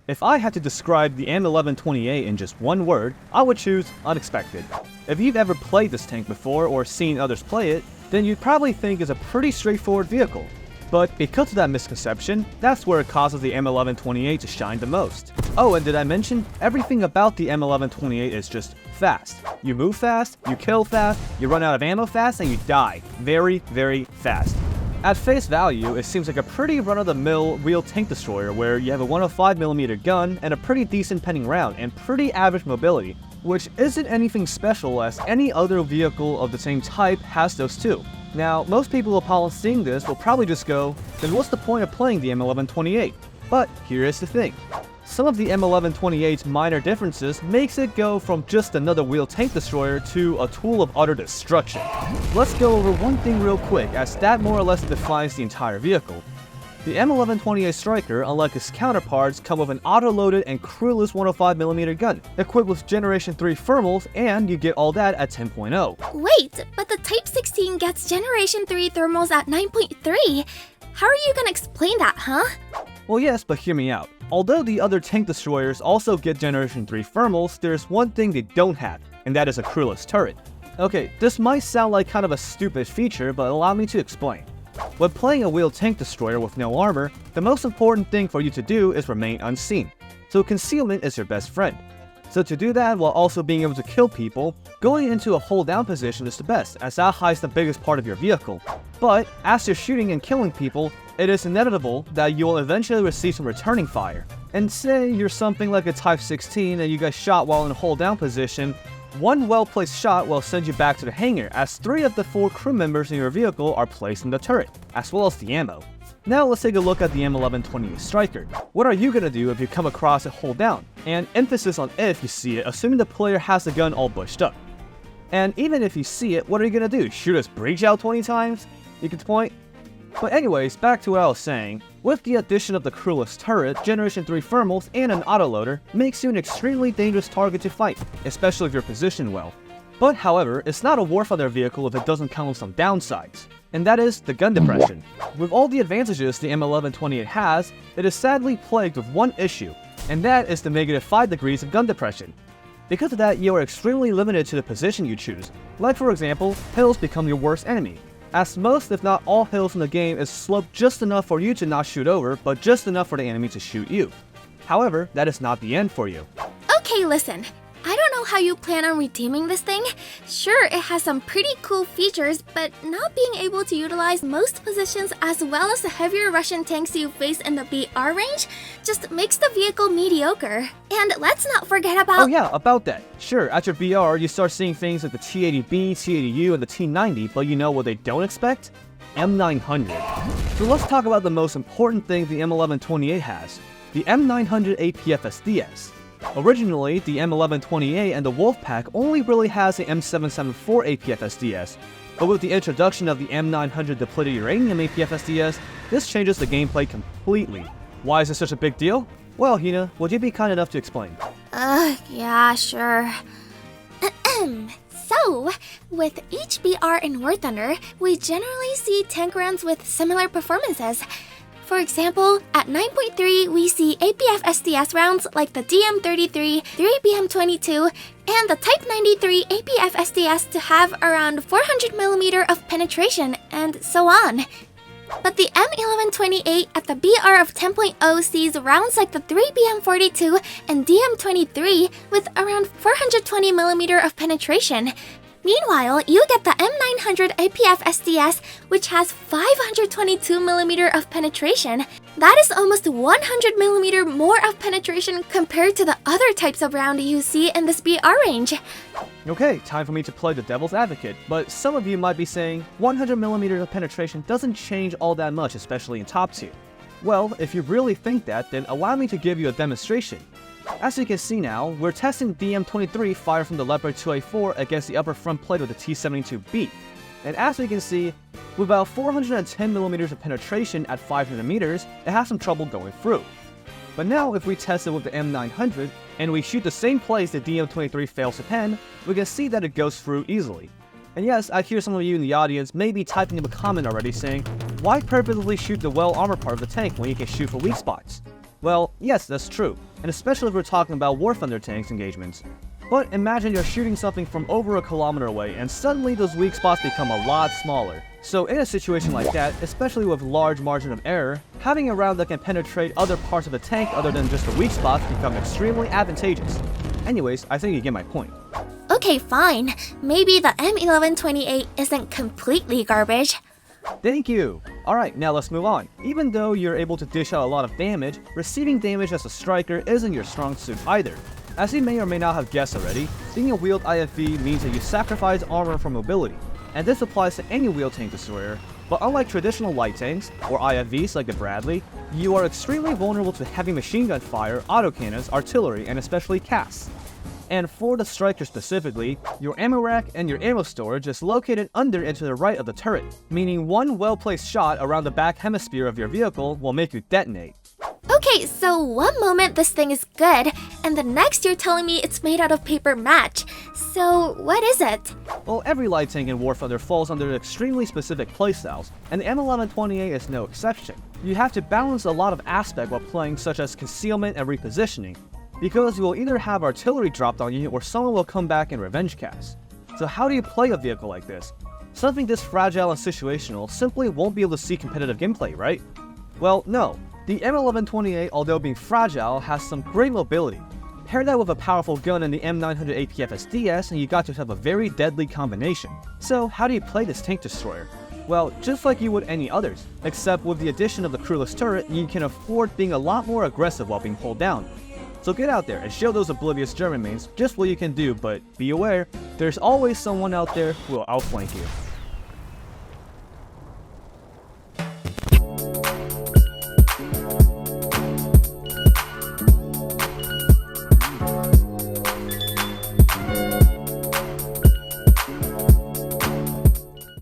If I had to describe the M1128 in just one word, I would choose unexpected. If you've ever played this tank before or seen others play it, then you'd probably think it's a pretty straightforward vehicle. But because of that misconception, that's where it causes the M1128 to shine the most. Oh, and did I mention, everything about the M1128 is just fast. You move fast, you kill fast, you run out of ammo fast, and you die very, very fast. At face value, it seems like a pretty run-of-the-mill real tank destroyer where you have a 105mm gun and a pretty decent penning round and pretty average mobility, which isn't anything special as any other vehicle of the same type has those too. Now, most people upon seeing this will probably just go, then what's the point of playing the M1128? But here is the thing. Some of the M1128's minor differences makes it go from just another wheel tank destroyer to a tool of utter destruction. Let's go over one thing real quick, as that more or less defines the entire vehicle. The M1128 Stryker, unlike its counterparts, come with an auto-loaded and clueless 105mm gun, equipped with Generation 3 thermals, and you get all that at 10.0. Wait, but the Type 16 gets Generation 3 thermals at 9.3. How are you gonna explain that, huh? Well yes, but hear me out. Although the other tank destroyers also get Generation 3 thermals, there's one thing they don't have, and that is a clueless turret. Okay, this might sound like kind of a stupid feature, but allow me to explain. When playing a wheeled tank destroyer with no armor, the most important thing for you to do is remain unseen. So concealment is your best friend. So to do that while also being able to kill people, going into a hold down position is the best, as that hides the biggest part of your vehicle. But as you're shooting and killing people, it is inevitable that you will eventually receive some returning fire. And say you're something like a Type 16 and you get shot while in a hold down position, one well-placed shot will send you back to the hangar, as 3 of the 4 crew members in your vehicle are placed in the turret, as well as the ammo. Now let's take a look at the M1128 Stryker. What are you gonna do if you come across a hold down? And emphasis on if you see it, assuming the player has the gun all bushed up. And even if you see it, what are you gonna do? Shoot its breach out 20 times? You get the point? But anyways, back to what I was saying. With the addition of the clueless turret, Generation 3 thermals, and an autoloader, makes you an extremely dangerous target to fight, especially if you're positioned well. But however, it's not a warfighter vehicle if it doesn't come with some downsides, and that is the gun depression. With all the advantages the M1128 has, it is sadly plagued with one issue, and that is the -5 degrees of gun depression. Because of that, you are extremely limited to the position you choose. Like for example, hills become your worst enemy, as most if not all hills in the game is sloped just enough for you to not shoot over, but just enough for the enemy to shoot you. However, that is not the end for you. Okay, listen. I don't know how you plan on redeeming this thing. Sure, it has some pretty cool features, but not being able to utilize most positions as well as the heavier Russian tanks you face in the BR range just makes the vehicle mediocre. And let's not forget about— Oh yeah, about that. Sure, at your BR, you start seeing things like the T80B, T80U, and the T90, but you know what they don't expect? M900. So let's talk about the most important thing the M1128 has, the M900 APF-SDS. Originally, the M1128 and the Wolfpack only really has the M774 APF-SDS, but with the introduction of the M900 depleted uranium APF-SDS, this changes the gameplay completely. Why is this such a big deal? Well, Hina, would you be kind enough to explain? Yeah, sure. So, with each BR in War Thunder, we generally see tank rounds with similar performances. For example, at 9.3 we see APF-SDS rounds like the DM33, 3BM22, and the Type 93 APF-SDS to have around 400mm of penetration, and so on. But the M1128 at the BR of 10.0 sees rounds like the 3BM42 and DM23 with around 420mm of penetration. Meanwhile, you get the M900 APF-SDS, which has 522mm of penetration. That is almost 100mm more of penetration compared to the other types of round you see in this BR range. Okay, time for me to play the devil's advocate, but some of you might be saying 100mm of penetration doesn't change all that much, especially in top tier. Well, if you really think that, then allow me to give you a demonstration. As you can see now, we're testing DM23 fired from the Leopard 2A4 against the upper front plate of the T72B. And as we can see, with about 410mm of penetration at 500 meters, it has some trouble going through. But now if we test it with the M900, and we shoot the same place the DM23 fails to pen, we can see that it goes through easily. And yes, I hear some of you in the audience may be typing up a comment already saying, why purposely shoot the well-armored part of the tank when you can shoot for weak spots? Well, yes, that's true. and especially if we're talking about War Thunder tanks engagements. But imagine you're shooting something from over a kilometer away and suddenly those weak spots become a lot smaller. So in a situation like that, especially with large margin of error, having a round that can penetrate other parts of the tank other than just the weak spots become extremely advantageous. Anyways, I think you get my point. Okay, fine. Maybe the M1128 isn't completely garbage. Thank you! Alright, now let's move on. Even though you're able to dish out a lot of damage, receiving damage as a Stryker isn't your strong suit either. As you may or may not have guessed already, being a wheeled IFV means that you sacrifice armor for mobility, and this applies to any wheeled tank destroyer, but unlike traditional light tanks, or IFVs like the Bradley, you are extremely vulnerable to heavy machine gun fire, autocannons, artillery, and especially casts. And for the Stryker specifically, your ammo rack and your ammo storage is located under and to the right of the turret, meaning one well-placed shot around the back hemisphere of your vehicle will make you detonate. Okay, so one moment this thing is good, and the next you're telling me it's made out of paper match. So what is it? Well, every light tank in War Thunder falls under extremely specific playstyles, and the M1128 is no exception. You have to balance a lot of aspects while playing, such as concealment and repositioning, because you will either have artillery dropped on you or someone will come back and revenge cast. So how do you play a vehicle like this? Something this fragile and situational simply won't be able to see competitive gameplay, right? Well, no. The M1128, although being fragile, has some great mobility. Pair that with a powerful gun in the M900 APFSDS and you got yourself a very deadly combination. So how do you play this tank destroyer? Well, just like you would any others, except with the addition of the crewless turret, you can afford being a lot more aggressive while being pulled down. So get out there and show those oblivious German mains just what you can do, but be aware, there's always someone out there who will outflank you.